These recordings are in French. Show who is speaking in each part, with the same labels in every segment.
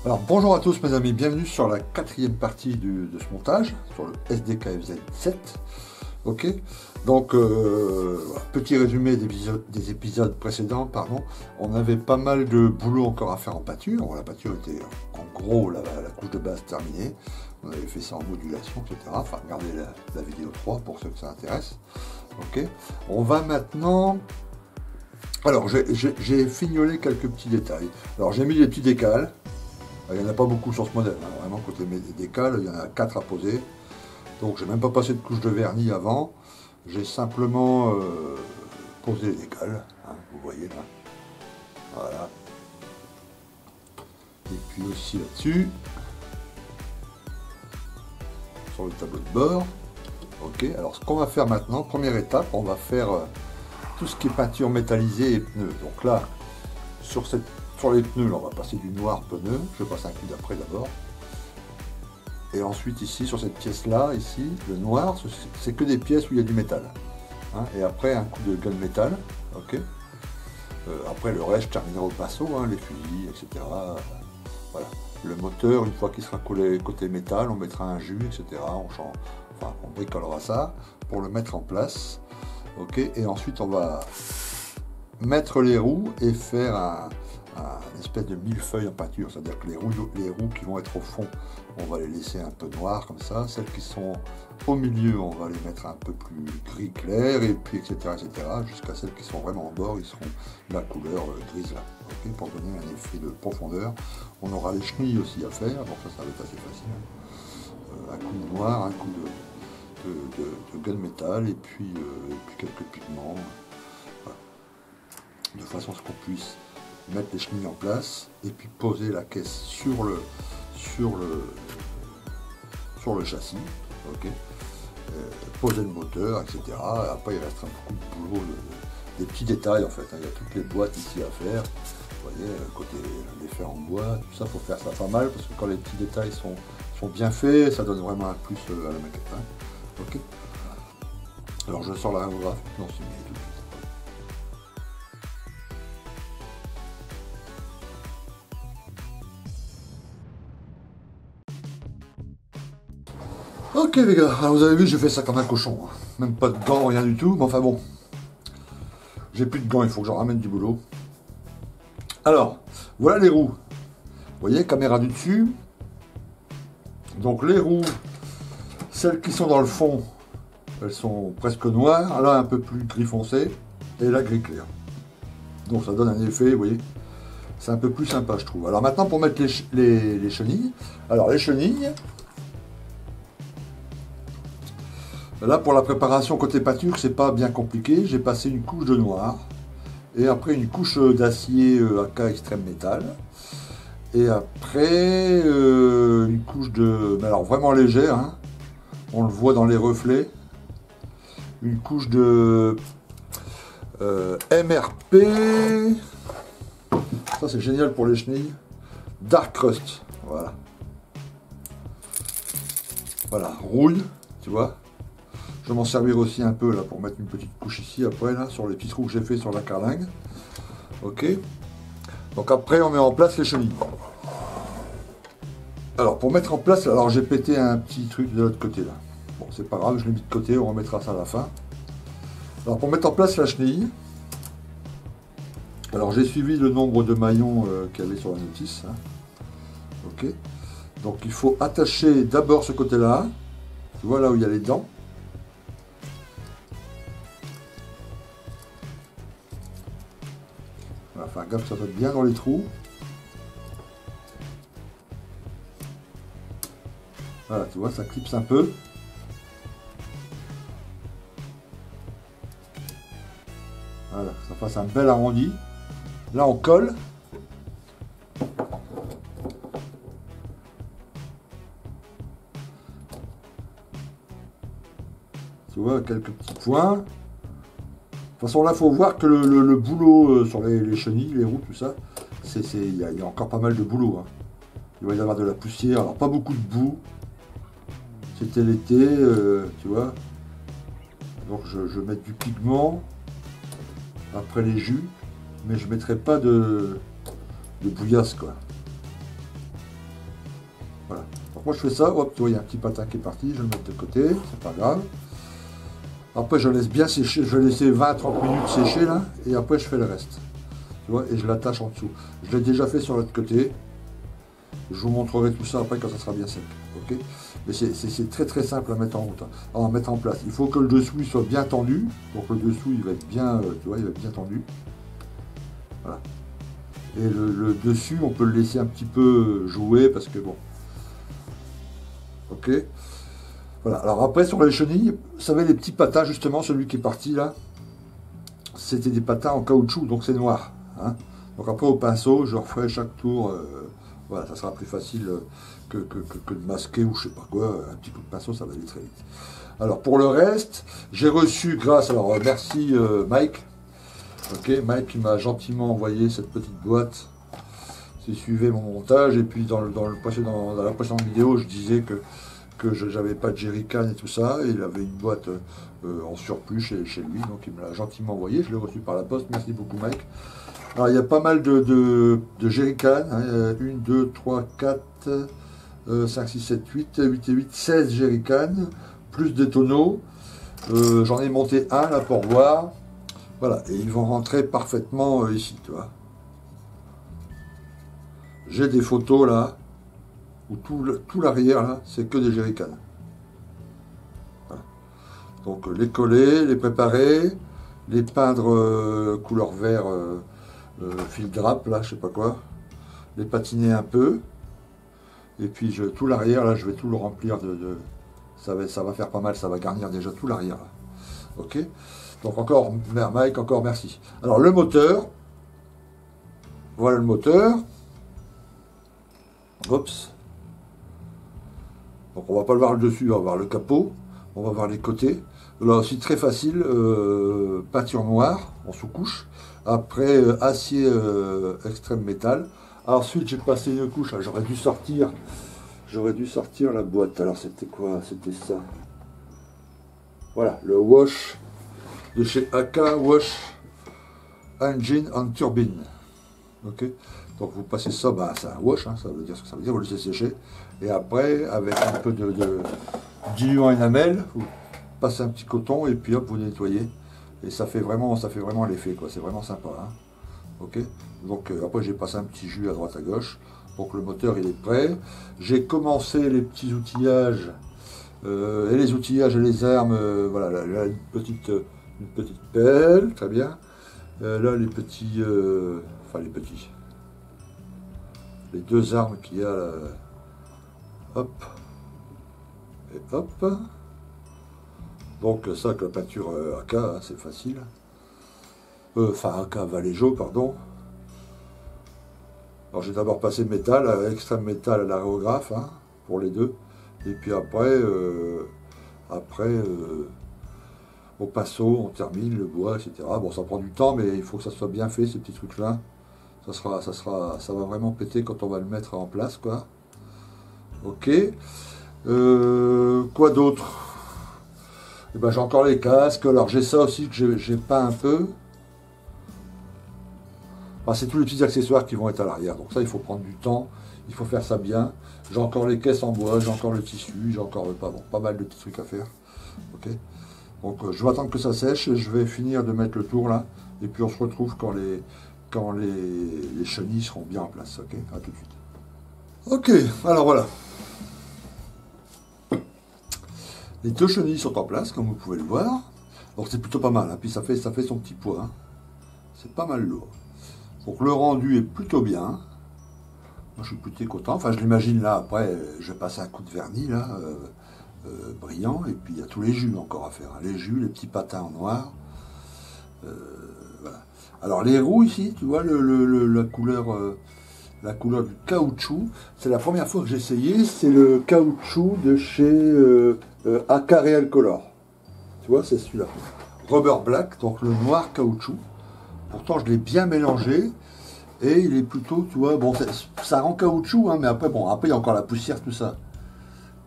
Speaker 1: Alors bonjour à tous mes amis, bienvenue sur la quatrième partie de ce montage, sur le SDKFZ 7. Ok, donc petit résumé des épisodes précédents, pardon. On avait pas mal de boulot encore à faire en pâture. Bon, la pâture était en gros la couche de base terminée. On avait fait ça en modulation, etc. Enfin, regardez la vidéo 3 pour ceux que ça intéresse. Ok, on va maintenant... Alors j'ai fignolé quelques petits détails. Alors j'ai mis des petits décals. Il n'y en a pas beaucoup sur ce modèle, hein. Vraiment côté décales, il y en a 4 à poser. Donc j'ai même pas passé de couche de vernis avant. J'ai simplement posé les décales, hein, vous voyez là. Voilà. Et puis aussi là-dessus, sur le tableau de bord. Ok, alors ce qu'on va faire maintenant, première étape, on va faire tout ce qui est peinture métallisée et pneus. Donc là, sur les pneus, là, on va passer du noir pneu. Je vais passer un coup d'après d'abord. Et ensuite ici, sur cette pièce-là, ici, le noir, c'est que des pièces où il y a du métal. Hein, et après, un coup de gunmetal. Ok. Après, le reste, je terminerai au pinceau, hein, les fusils, etc. Voilà. Le moteur, une fois qu'il sera collé côté métal, on mettra un jus, etc. On bricolera ça pour le mettre en place. Ok. Et ensuite, on va mettre les roues et faire une espèce de millefeuille en peinture, c'est-à-dire que les roues qui vont être au fond, on va les laisser un peu noires comme ça, celles qui sont au milieu, on va les mettre un peu plus gris clair, et puis etc., jusqu'à celles qui sont vraiment en bord, ils seront la couleur grise là, okay, pour donner un effet de profondeur. On aura les chenilles aussi à faire, donc ça va être assez facile. Un coup de noir, un coup de gunmetal, et puis quelques pigments, voilà. De façon à ce qu'on puisse mettre les chenilles en place et puis poser la caisse sur le châssis, ok, poser le moteur, etc. Après il restera beaucoup de boulot, des petits détails en fait, hein. Il y a toutes les boîtes ici à faire, vous voyez, côté les fer en bois, tout ça, faut faire ça pas mal parce que quand les petits détails sont bien faits, ça donne vraiment un plus à la maquette, hein. Ok. Alors je sors la radiographe, non c'est mieux tout de suite. Ok les gars, alors vous avez vu, j'ai fait ça comme un cochon, hein. Même pas de gants, rien du tout, mais enfin bon. J'ai plus de gants, il faut que j'en ramène du boulot. Alors, voilà les roues. Vous voyez, caméra du dessus. Donc les roues, celles qui sont dans le fond, elles sont presque noires, là un peu plus gris foncé, et là gris clair. Donc ça donne un effet, vous voyez, c'est un peu plus sympa je trouve. Alors maintenant pour mettre les chenilles, alors les chenilles, là, pour la préparation côté peinture, c'est pas bien compliqué. J'ai passé une couche de noir et après une couche d'acier AK extrême métal. Et après une couche de... Mais alors vraiment légère, hein. On le voit dans les reflets. Une couche de MRP. Ça c'est génial pour les chenilles. Dark Rust. Voilà. Voilà, rouille, tu vois. Je vais m'en servir aussi un peu là pour mettre une petite couche ici après là sur les petits trous que j'ai fait sur la carlingue. Ok. Donc après on met en place les chenilles. Alors pour mettre en place, alors j'ai pété un petit truc de l'autre côté là. Bon c'est pas grave, je l'ai mis de côté, on remettra ça à la fin. Alors pour mettre en place la chenille, alors j'ai suivi le nombre de maillons qu'il y avait sur la notice, hein. Ok. Donc il faut attacher d'abord ce côté là. Tu vois là où il y a les dents. Faire gaffe, ça va bien dans les trous. Voilà, tu vois, ça clipse un peu. Voilà, ça fasse un bel arrondi. Là, on colle. Tu vois, quelques petits points. De toute façon, là, il faut voir que le boulot sur les chenilles, les roues, tout ça, il y a encore pas mal de boulot, hein. Il va y avoir de la poussière, alors pas beaucoup de boue. C'était l'été, tu vois. Donc je vais mettre du pigment après les jus, mais je ne mettrai pas de bouillasse, quoi. Voilà. Donc moi je fais ça, hop, tu vois, il y a un petit patin qui est parti, je le mets de côté, c'est pas grave. Après je laisse bien sécher, je vais laisser 20-30 minutes sécher là, et après je fais le reste. Tu vois, et je l'attache en dessous. Je l'ai déjà fait sur l'autre côté. Je vous montrerai tout ça après quand ça sera bien sec. Ok. Mais c'est très très simple à mettre en route, à mettre en place. Il faut que le dessous il soit bien tendu. Donc le dessous il va être bien, tu vois, il va être bien tendu. Voilà. Et le dessus, on peut le laisser un petit peu jouer parce que bon. Ok. Voilà. Alors après sur les chenilles, vous savez les petits patins justement, celui qui est parti là, c'était des patins en caoutchouc, donc c'est noir. Hein. Donc après au pinceau, je referai chaque tour. Voilà, ça sera plus facile que de masquer ou je sais pas quoi. Un petit coup de pinceau, ça va aller très vite. Alors pour le reste, j'ai reçu grâce, alors merci Mike. Ok, Mike qui m'a gentiment envoyé cette petite boîte. Si suivez mon montage, et puis dans la précédente vidéo, je disais que j'avais pas de jerrycan et tout ça, et il avait une boîte en surplus chez lui, donc il me l'a gentiment envoyé, je l'ai reçu par la poste, merci beaucoup Mike. Alors il y a pas mal de jerrycans, hein, 1, 2, 3, 4, 5, 6, 7, 8, 8 et 8, 16 jerrycans, plus des tonneaux, j'en ai monté un là pour voir, voilà, et ils vont rentrer parfaitement ici, tu vois. J'ai des photos là, où tout l'arrière là, c'est que des jerrycans. Voilà. Donc les coller, les préparer, les peindre couleur vert, fil drape là, je sais pas quoi, les patiner un peu, et puis tout l'arrière là, je vais tout le remplir ça va faire pas mal, ça va garnir déjà tout l'arrière là. Ok. Donc encore, Mike, encore merci. Alors le moteur, voilà le moteur. Oups. Donc on va pas le voir le dessus, on va voir le capot, on va voir les côtés. Là aussi très facile, peinture noire en sous-couche. Après acier extrême métal. Ensuite j'ai passé une couche, j'aurais dû sortir la boîte. Alors c'était quoi? C'était ça. Voilà, le wash de chez AK, wash engine and turbine. Ok. Donc vous passez ça, bah, c'est un wash, hein, ça veut dire ce que ça veut dire, vous le laissez sécher. Et après, avec un peu de diluant enamel, vous passez un petit coton et puis hop, vous nettoyez. Et ça fait vraiment l'effet, quoi. C'est vraiment sympa. Hein. Ok. Donc après, j'ai passé un petit jus à droite à gauche. Donc le moteur, il est prêt. J'ai commencé les petits outillages. Et les outillages et les armes, voilà, là, une petite pelle, très bien. Là, les petits, les deux armes qu'il y a là, hop, et hop. Donc ça avec la peinture AK, hein, c'est facile. Enfin AK Valéjo, pardon. Alors j'ai d'abord passé métal, extrême métal à l'aérographe, hein, pour les deux. Et puis après, au pinceau, on termine le bois, etc. Bon, ça prend du temps, mais il faut que ça soit bien fait, ces petits trucs-là. Ça va vraiment péter quand on va le mettre en place, quoi. Ok. Quoi d'autre? Eh ben, j'ai encore les casques. Alors j'ai ça aussi que j'ai peint un peu. Enfin, c'est tous les petits accessoires qui vont être à l'arrière. Donc ça, il faut prendre du temps. Il faut faire ça bien. J'ai encore les caisses en bois, j'ai encore le tissu, j'ai encore pas mal de petits trucs à faire. Ok. Donc je vais attendre que ça sèche. Je vais finir de mettre le tour là. Et puis on se retrouve quand les chenilles seront bien en place. Ok. À tout de suite. Ok. Alors voilà. Les deux chenilles sont en place, comme vous pouvez le voir. Donc c'est plutôt pas mal. Hein. Puis ça fait son petit poids. Hein. C'est pas mal lourd. Donc le rendu est plutôt bien. Moi je suis plutôt content. Enfin je l'imagine là. Après je vais passer un coup de vernis là, brillant. Et puis il y a tous les jus encore à faire. Hein. Les jus, les petits patins en noir. Voilà. Alors les roues ici, tu vois la couleur du caoutchouc. C'est la première fois que j'ai essayé. C'est le caoutchouc de chez AK Real Color. Tu vois, c'est celui-là. Rubber Black, donc le noir caoutchouc. Pourtant, je l'ai bien mélangé. Et il est plutôt, tu vois, bon, ça rend caoutchouc, hein, mais après, bon, après, il y a encore la poussière, tout ça.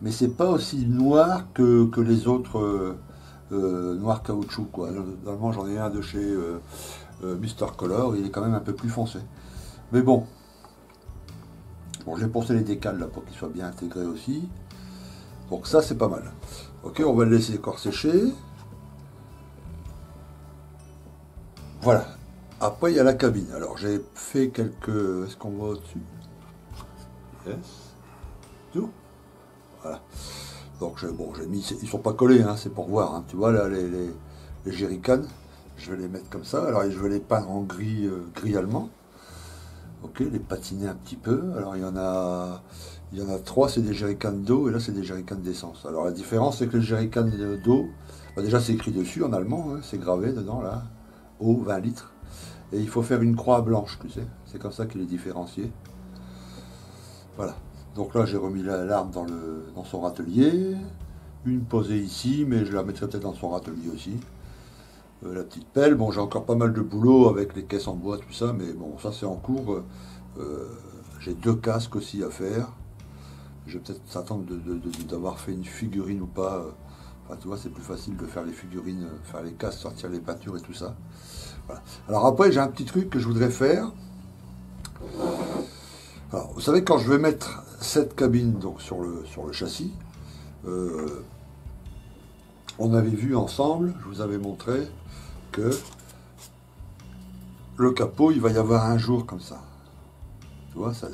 Speaker 1: Mais c'est pas aussi noir que les autres noirs caoutchouc, quoi. Normalement, j'en ai un de chez Mr. Color, il est quand même un peu plus foncé. Mais bon, Bon, j'ai poncé les décals là pour qu'ils soient bien intégrés aussi. Donc ça c'est pas mal. Ok, on va le laisser encore sécher. Voilà. Après il y a la cabine. Alors j'ai fait quelques... Est-ce qu'on voit au-dessus? Yes. Tout. Voilà. Donc bon, j'ai mis... Ils sont pas collés, hein, c'est pour voir. Hein. Tu vois là les jerrycans. Je vais les mettre comme ça. Alors je vais les peindre en gris, gris allemand. Ok, les patiner un petit peu. Alors il y en a 3, c'est des jerrycans d'eau et là c'est des jerrycans d'essence. Alors la différence c'est que le jerrycan d'eau, bah, déjà c'est écrit dessus en allemand, hein, c'est gravé dedans là, eau 20 litres. Et il faut faire une croix blanche, tu sais. C'est comme ça qu'il est différencié. Voilà. Donc là j'ai remis l'arme dans son râtelier. Une posée ici, mais je la mettrai peut-être dans son râtelier aussi. La petite pelle, bon j'ai encore pas mal de boulot avec les caisses en bois, tout ça, mais bon ça c'est en cours. J'ai 2 casques aussi à faire. Je vais peut-être s'attendre d'avoir fait une figurine ou pas. Enfin tu vois c'est plus facile de faire les figurines, faire les casques, sortir les peintures et tout ça. Voilà. Alors après j'ai un petit truc que je voudrais faire. Alors, vous savez quand je vais mettre cette cabine donc sur le châssis, on avait vu ensemble, je vous avais montré que le capot, il va y avoir un jour comme ça. Tu vois, ça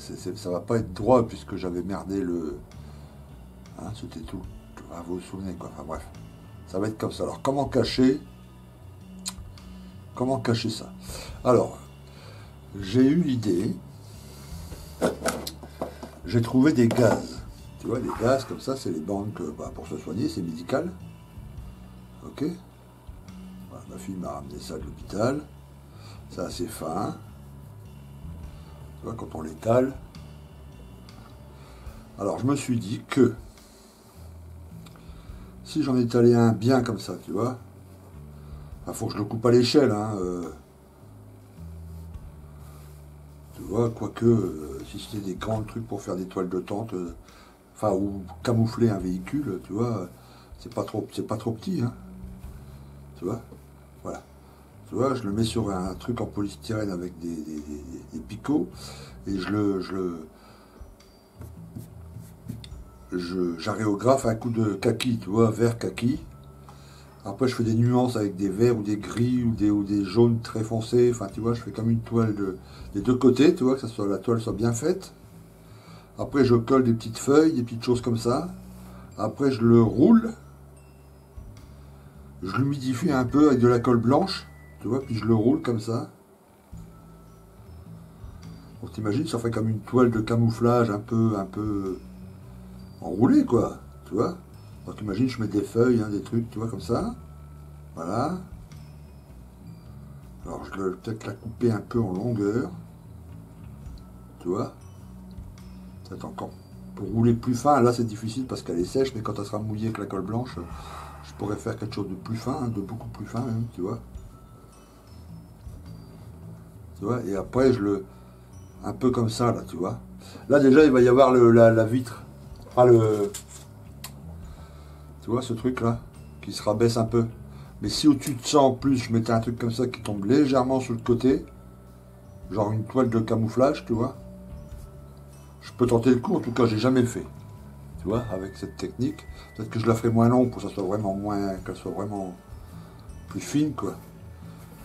Speaker 1: va pas être droit puisque j'avais merdé le... Hein, c'était tout. Ah, vous vous souvenez quoi. Enfin bref. Ça va être comme ça. Alors comment cacher ça? Alors, j'ai eu l'idée. J'ai trouvé des gaz. Tu vois, les gaz comme ça, c'est les banques pour se soigner, c'est médical. Ok. Voilà, ma fille m'a ramené ça de l'hôpital. C'est assez fin. Tu vois, quand on l'étale. Alors, je me suis dit que si j'en étalais un bien comme ça, tu vois, il faut que je le coupe à l'échelle. Hein, tu vois, quoique, si c'était des grands trucs pour faire des toiles de tente, enfin, ou camoufler un véhicule, tu vois, c'est pas trop petit. Hein, tu vois, voilà. Tu vois, je le mets sur un truc en polystyrène avec des picots et j'aréographe un coup de kaki, tu vois, vert kaki. Après, je fais des nuances avec des verts ou des gris ou des jaunes très foncés. Enfin, tu vois, je fais comme une toile des 2 côtés, tu vois, que la toile soit bien faite. Après, je colle des petites feuilles, des petites choses comme ça. Après, je le roule. Je l'humidifie un peu avec de la colle blanche. Tu vois, puis je le roule comme ça. Donc t'imagines, ça fait comme une toile de camouflage un peu enroulée, quoi. Tu vois. Donc imagine, je mets des feuilles, hein, des trucs, tu vois, comme ça. Voilà. Alors je vais peut-être la couper un peu en longueur. Tu vois. Peut-être encore pour rouler plus fin. Là c'est difficile parce qu'elle est sèche, mais quand elle sera mouillée avec la colle blanche, je pourrais faire quelque chose de plus fin, hein, de beaucoup plus fin même, tu vois. Tu vois, et après un peu comme ça là, tu vois. Là déjà il va y avoir la vitre, enfin tu vois ce truc là, qui se rabaisse un peu. Mais si au-dessus de ça en plus je mettais un truc comme ça qui tombe légèrement sur le côté, genre une toile de camouflage, tu vois, je peux tenter le coup. En tout cas j'ai jamais fait, tu vois, avec cette technique. Peut-être que je la ferai moins longue pour que ça soit vraiment qu'elle soit vraiment plus fine, quoi.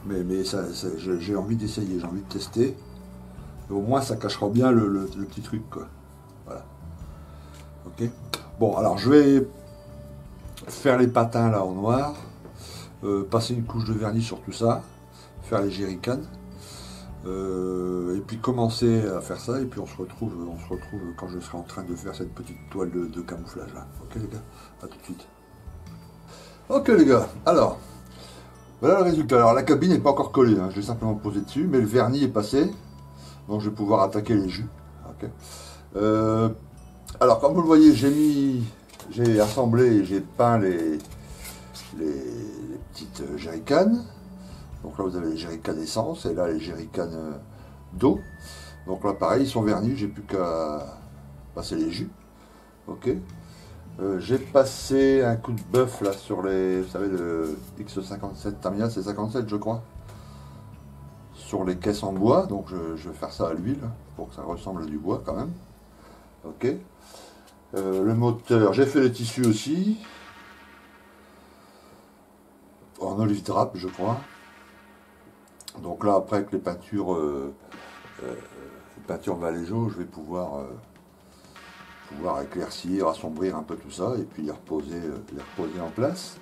Speaker 1: Mais j'ai envie d'essayer, j'ai envie de tester. Et au moins ça cachera bien le petit truc, quoi. Voilà. Ok. Bon, alors je vais faire les patins là en noir, passer une couche de vernis sur tout ça, faire les jerrycans, et puis commencer à faire ça, et puis on se retrouve quand je serai en train de faire cette petite toile de camouflage là. Ok les gars, à tout de suite. Ok les gars, alors voilà le résultat. Alors la cabine n'est pas encore collée, hein. Je l'ai simplement posé dessus, mais le vernis est passé, donc je vais pouvoir attaquer les jus. Okay. Alors comme vous le voyez, j'ai assemblé et j'ai peint les petites jerrycans. Donc là vous avez les jerrycans d'essence et là les jerrycans d'eau. Donc là pareil, ils sont vernis, j'ai plus qu'à passer les jus. Ok. J'ai passé un coup de bœuf là sur les, vous savez, le X57 Tamiya, c'est 57 je crois, sur les caisses en bois. Donc je vais faire ça à l'huile pour que ça ressemble à du bois quand même. Ok. Le moteur, j'ai fait les tissus aussi. En olive drape, je crois. Donc là, après, avec les peintures Vallejo, je vais pouvoir éclaircir, assombrir un peu tout ça et puis les reposer en place.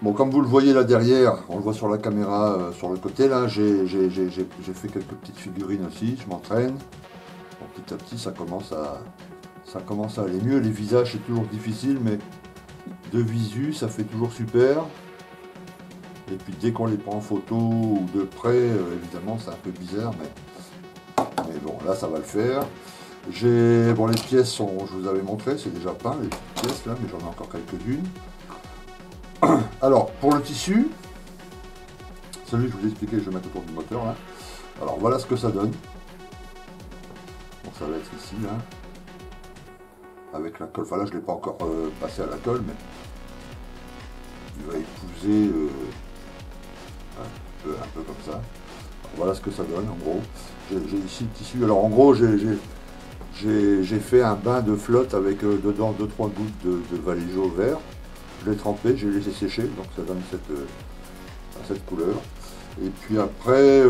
Speaker 1: Bon, comme vous le voyez là derrière, on le voit sur la caméra, sur le côté là, j'ai fait quelques petites figurines aussi, je m'entraîne. Bon, petit à petit, ça commence à aller mieux. Les visages, c'est toujours difficile, mais de visu, ça fait toujours super. Et puis dès qu'on les prend en photo ou de près, évidemment, c'est un peu bizarre, mais bon, là, ça va le faire. Bon, les pièces sont, je vous avais montré, c'est déjà peint, les petites pièces là, mais j'en ai encore quelques-unes. Alors, pour le tissu, celui que je vous ai expliqué, je vais mettre autour du moteur là. Alors, voilà ce que ça donne. Bon, ça va être ici là. Avec la colle, enfin là, je ne l'ai pas encore passé à la colle, mais il va épouser un peu comme ça. Alors, voilà ce que ça donne en gros. J'ai ici le tissu. Alors, en gros, j'ai fait un bain de flotte avec dedans 2-3 gouttes de Vallejo vert. Je l'ai trempé, j'ai laissé sécher, donc ça donne cette couleur. Et puis après,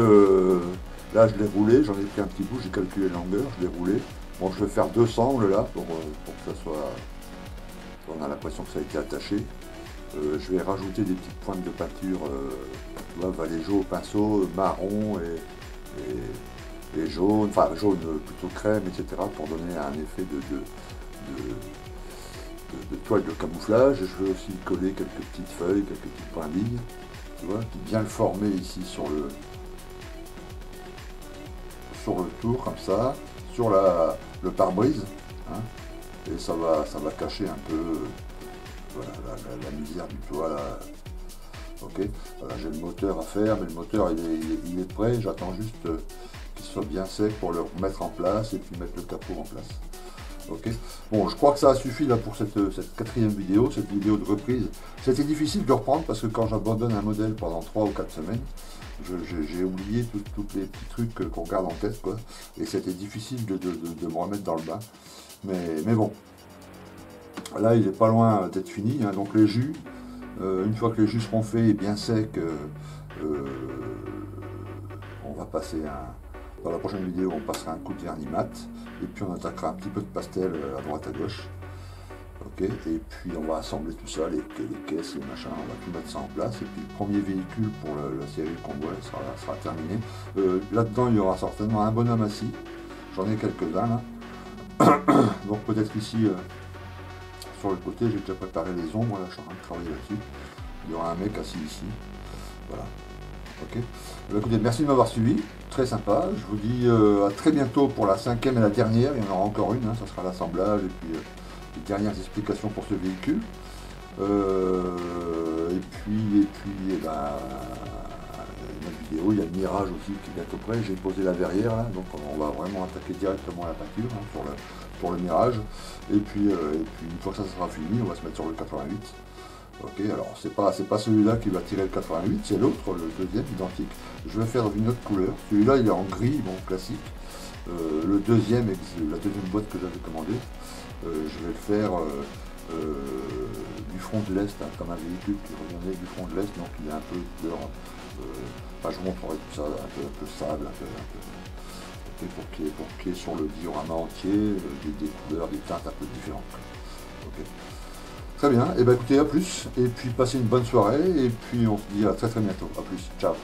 Speaker 1: là je l'ai roulé, j'en ai pris un petit bout, j'ai calculé la longueur, je l'ai roulé. Bon, je vais faire 200 angles là pour que ça soit. On a l'impression que ça a été attaché. Je vais rajouter des petites pointes de peinture, Vallejo au pinceau, marron et jaune, enfin jaune plutôt crème, etc. pour donner un effet de toile de camouflage. Je vais aussi coller quelques petites feuilles, quelques petites brindilles, tu vois, qui bien le former ici sur le tour comme ça, sur le pare-brise, hein, et ça va cacher un peu voilà, la misère du toit là. Ok, voilà, j'ai le moteur à faire, mais le moteur il est prêt, j'attends juste qu'il soit bien sec pour le remettre en place et puis mettre le capot en place. Ok. Bon, je crois que ça a suffi là pour cette quatrième vidéo, cette vidéo de reprise. C'était difficile de reprendre parce que quand j'abandonne un modèle pendant 3 ou 4 semaines, j'ai oublié tous les petits trucs qu'on garde en tête, quoi. Et c'était difficile de me remettre dans le bain. Mais bon, là il est pas loin d'être fini, hein. Donc les jus, une fois que les jus seront faits et bien secs, on va passer dans la prochaine vidéo, on passera un coup de vernis mat. Et puis on attaquera un petit peu de pastel à droite à gauche. Ok, et puis on va assembler tout ça, les caisses, les machins, on va tout mettre ça en place. Et puis le premier véhicule pour la série Convoi sera terminé. Là-dedans, il y aura certainement un bonhomme assis. J'en ai quelques-uns là. Donc peut-être ici, sur le côté, j'ai déjà préparé les ombres, là, je suis en train de travailler là-dessus. Il y aura un mec assis ici. Voilà. Ok. Écoutez, merci de m'avoir suivi, très sympa. Je vous dis à très bientôt pour la 5e et la dernière. Il y en aura encore une, hein, ça sera l'assemblage et puis les dernières explications pour ce véhicule. Et puis notre vidéo, il y a le mirage aussi qui est bientôt prêt. J'ai posé la verrière là, donc on va vraiment attaquer directement la peinture, hein, pour le mirage. Et puis une fois que ça sera fini, on va se mettre sur le 88. Ok, alors c'est pas celui-là qui va tirer le 88, c'est l'autre, le deuxième, identique. Je vais faire une autre couleur. Celui-là, il est en gris, bon, classique. La deuxième boîte que j'avais commandée, je vais le faire du front de l'Est, hein, comme un véhicule qui reviendrait du front de l'Est, donc il est un peu de couleur. Je vous montrerai tout ça, un peu sable, okay, pour qu'il y ait sur le diorama entier des couleurs, des teintes un peu différentes. Okay. Très bien, et bien écoutez, à plus, et puis passez une bonne soirée, et puis on se dit à très très bientôt. À plus, ciao.